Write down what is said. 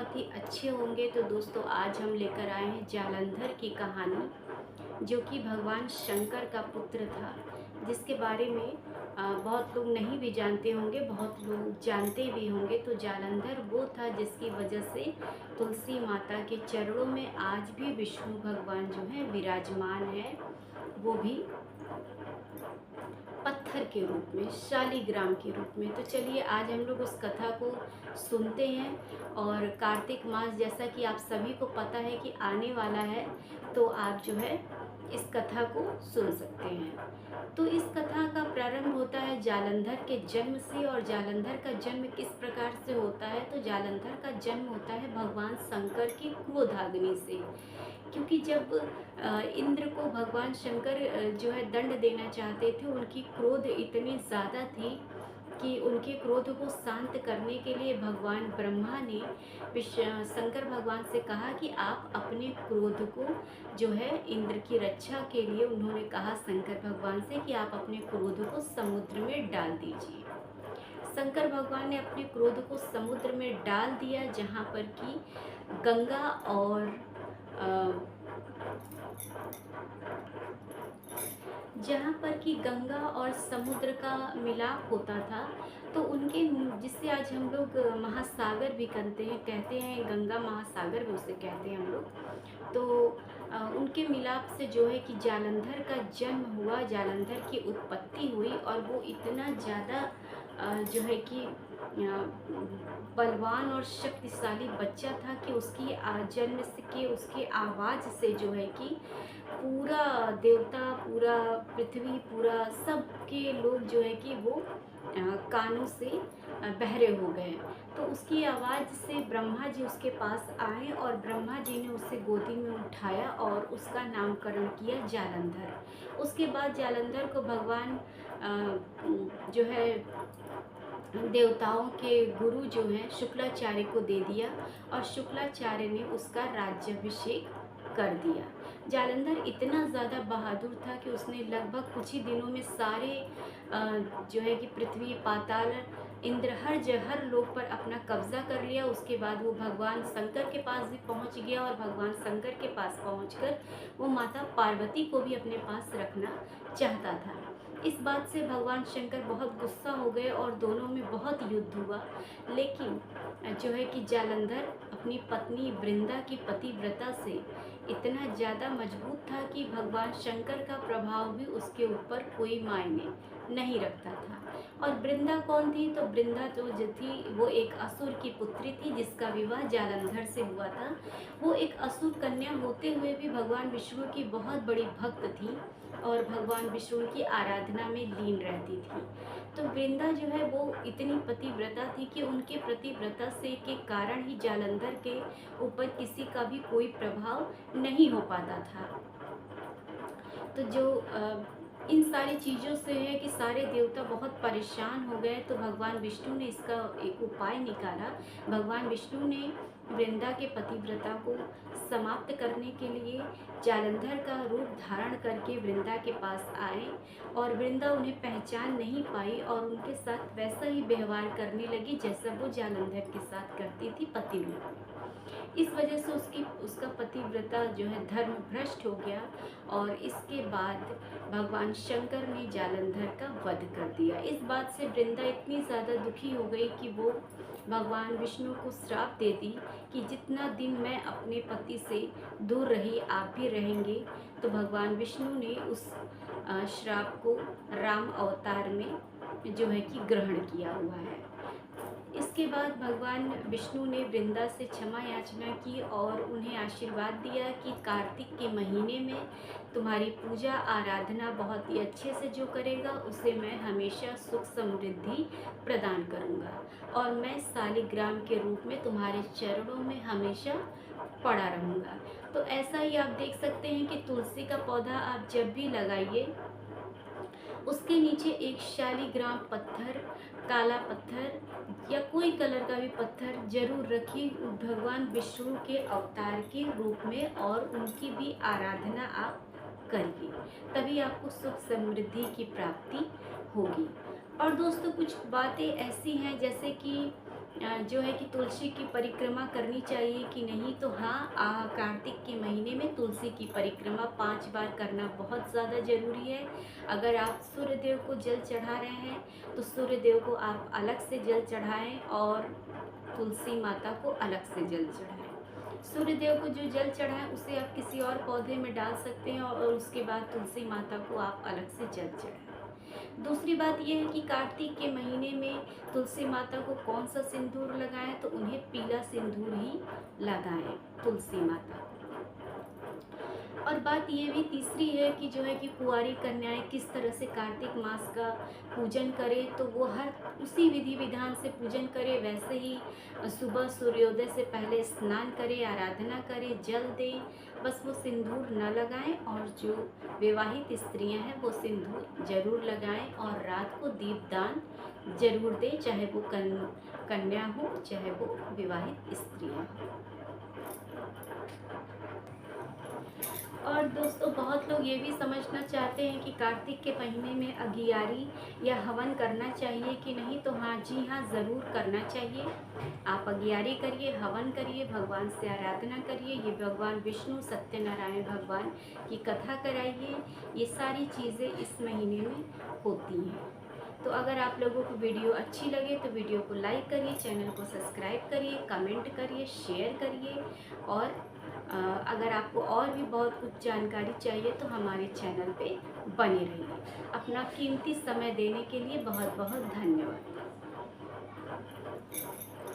बहुत ही अच्छे होंगे। तो दोस्तों आज हम लेकर आए हैं जालंधर की कहानी, जो कि भगवान शंकर का पुत्र था, जिसके बारे में बहुत लोग नहीं भी जानते होंगे, बहुत लोग जानते भी होंगे। तो जालंधर वो था जिसकी वजह से तुलसी माता के चरणों में आज भी विष्णु भगवान जो है विराजमान है, वो भी पत्थर के रूप में, शालिग्राम के रूप में। तो चलिए आज हम लोग उस कथा को सुनते हैं। और कार्तिक मास जैसा कि आप सभी को पता है कि आने वाला है, तो आप जो है इस कथा को सुन सकते हैं। तो इस कथा का प्रारंभ होता है जालंधर के जन्म से। और जालंधर का जन्म किस प्रकार से होता है? तो जालंधर का जन्म होता है भगवान शंकर की क्रोधाग्नि से। क्योंकि जब इंद्र को भगवान शंकर जो है दंड देना चाहते थे, उनकी क्रोध इतनी ज़्यादा थी कि उनके क्रोध को शांत करने के लिए भगवान ब्रह्मा ने शंकर भगवान से कहा कि आप अपने क्रोध को जो है इंद्र की रक्षा के लिए, उन्होंने कहा शंकर भगवान से कि आप अपने क्रोध को समुद्र में डाल दीजिए। शंकर भगवान ने अपने क्रोध को समुद्र में डाल दिया, जहाँ पर कि गंगा और जहाँ पर कि गंगा और समुद्र का मिलाप होता था। तो उनके जिससे आज हम लोग महासागर भी कहते हैं गंगा महासागर भी उसे कहते हैं हम लोग। तो उनके मिलाप से जो है कि जालंधर का जन्म हुआ, जालंधर की उत्पत्ति हुई। और वो इतना ज़्यादा जो है कि बलवान और शक्तिशाली बच्चा था कि उसकी जन्म से के उसके आवाज़ से जो है कि पूरा देवता, पूरा पृथ्वी, पूरा सबके लोग जो है कि वो कानों से बहरे हो गए। तो उसकी आवाज़ से ब्रह्मा जी उसके पास आए और ब्रह्मा जी ने उसे गोदी में उठाया और उसका नामकरण किया जालंधर। उसके बाद जालंधर को भगवान जो है देवताओं के गुरु जो हैं शुक्राचार्य को दे दिया, और शुक्राचार्य ने उसका राज्याभिषेक कर दिया। जालंधर इतना ज़्यादा बहादुर था कि उसने लगभग कुछ ही दिनों में सारे जो है कि पृथ्वी, पाताल, इंद्र, हर लोक पर अपना कब्जा कर लिया। उसके बाद वो भगवान शंकर के पास भी पहुंच गया, और भगवान शंकर के पास पहुंचकर वो माता पार्वती को भी अपने पास रखना चाहता था। इस बात से भगवान शंकर बहुत गुस्सा हो गए और दोनों में बहुत युद्ध हुआ। लेकिन जो है कि जालंधर अपनी पत्नी वृंदा की पतिव्रता से इतना ज़्यादा मजबूत था कि भगवान शंकर का प्रभाव भी उसके ऊपर कोई मायने नहीं रखता था। और वृंदा कौन थी? तो वृंदा जो थी वो एक असुर की पुत्री थी, जिसका विवाह जालंधर से हुआ था। वो एक असुर कन्या होते हुए भी भगवान विष्णु की बहुत बड़ी भक्त थी और भगवान विष्णु की आराधना में लीन रहती थी। तो वृंदा जो है वो इतनी पतिव्रता थी कि उनके पतिव्रता से के कारण ही जालंधर के ऊपर किसी का भी कोई प्रभाव नहीं हो पाता था। तो जो इन सारी चीज़ों से है कि सारे देवता बहुत परेशान हो गए। तो भगवान विष्णु ने इसका एक उपाय निकाला। भगवान विष्णु ने वृंदा के पतिव्रता को समाप्त करने के लिए जालंधर का रूप धारण करके वृंदा के पास आए, और वृंदा उन्हें पहचान नहीं पाई और उनके साथ वैसा ही व्यवहार करने लगी जैसा वो जालंधर के साथ करती थी पति रूप में। इस वजह से उसका पतिव्रता जो है धर्म भ्रष्ट हो गया, और इसके बाद भगवान शंकर ने जालंधर का वध कर दिया। इस बात से वृंदा इतनी ज़्यादा दुखी हो गई कि वो भगवान विष्णु को श्राप दे दी कि जितना दिन मैं अपने पति से दूर रही, आप भी रहेंगे। तो भगवान विष्णु ने उस श्राप को राम अवतार में जो है कि ग्रहण किया हुआ है। इसके बाद भगवान विष्णु ने वृंदा से क्षमा याचना की और उन्हें आशीर्वाद दिया कि कार्तिक के महीने में तुम्हारी पूजा आराधना बहुत ही अच्छे से जो करेगा उसे मैं हमेशा सुख समृद्धि प्रदान करूँगा, और मैं शालिग्राम के रूप में तुम्हारे चरणों में हमेशा पड़ा रहूँगा। तो ऐसा ही आप देख सकते हैं कि तुलसी का पौधा आप जब भी लगाइए, उसके नीचे एक शालिग्राम पत्थर, काला पत्थर या कोई कलर का भी पत्थर जरूर रखिए, भगवान विष्णु के अवतार के रूप में, और उनकी भी आराधना आप करिए, तभी आपको सुख समृद्धि की प्राप्ति होगी। और दोस्तों कुछ बातें ऐसी हैं जैसे कि जो है कि तुलसी की परिक्रमा करनी चाहिए कि नहीं, तो हाँ, कार्तिक के महीने में तुलसी की परिक्रमा 5 बार करना बहुत ज़्यादा ज़रूरी है। अगर आप सूर्य देव को जल चढ़ा रहे हैं तो सूर्य देव को आप अलग से जल चढ़ाएं और तुलसी माता को अलग से जल चढ़ाएं। सूर्य देव को जो जल चढ़ाएं उसे आप किसी और पौधे में डाल सकते हैं और उसके बाद तुलसी माता को आप अलग से जल चढ़ाएं। दूसरी बात यह है कि कार्तिक के महीने में तुलसी माता को कौन सा सिंदूर लगाएं, तो उन्हें पीला सिंदूर ही लगाएं तुलसी माता को। और बात ये भी तीसरी है कि जो है कि कुंवारी कन्याएं किस तरह से कार्तिक मास का पूजन करें, तो वो हर उसी विधि विधान से पूजन करें। वैसे ही सुबह सूर्योदय से पहले स्नान करें, आराधना करें, जल दें, बस वो सिंदूर न लगाएं। और जो विवाहित स्त्रियां हैं वो सिंदूर जरूर लगाएं और रात को दीपदान जरूर दें, चाहे वो कन्या हो चाहे वो विवाहित स्त्रियां हो। और दोस्तों, बहुत लोग ये भी समझना चाहते हैं कि कार्तिक के महीने में अगियारी या हवन करना चाहिए कि नहीं, तो हाँ जी हाँ, ज़रूर करना चाहिए। आप अगियारी करिए, हवन करिए, भगवान से आराधना करिए, ये भगवान विष्णु सत्यनारायण भगवान की कथा कराइए। ये सारी चीज़ें इस महीने में होती हैं। तो अगर आप लोगों को वीडियो अच्छी लगे तो वीडियो को लाइक करिए, चैनल को सब्सक्राइब करिए, कमेंट करिए, शेयर करिए। और अगर आपको और भी बहुत कुछ जानकारी चाहिए तो हमारे चैनल पे बने रहिए। अपना कीमती समय देने के लिए बहुत बहुत धन्यवाद।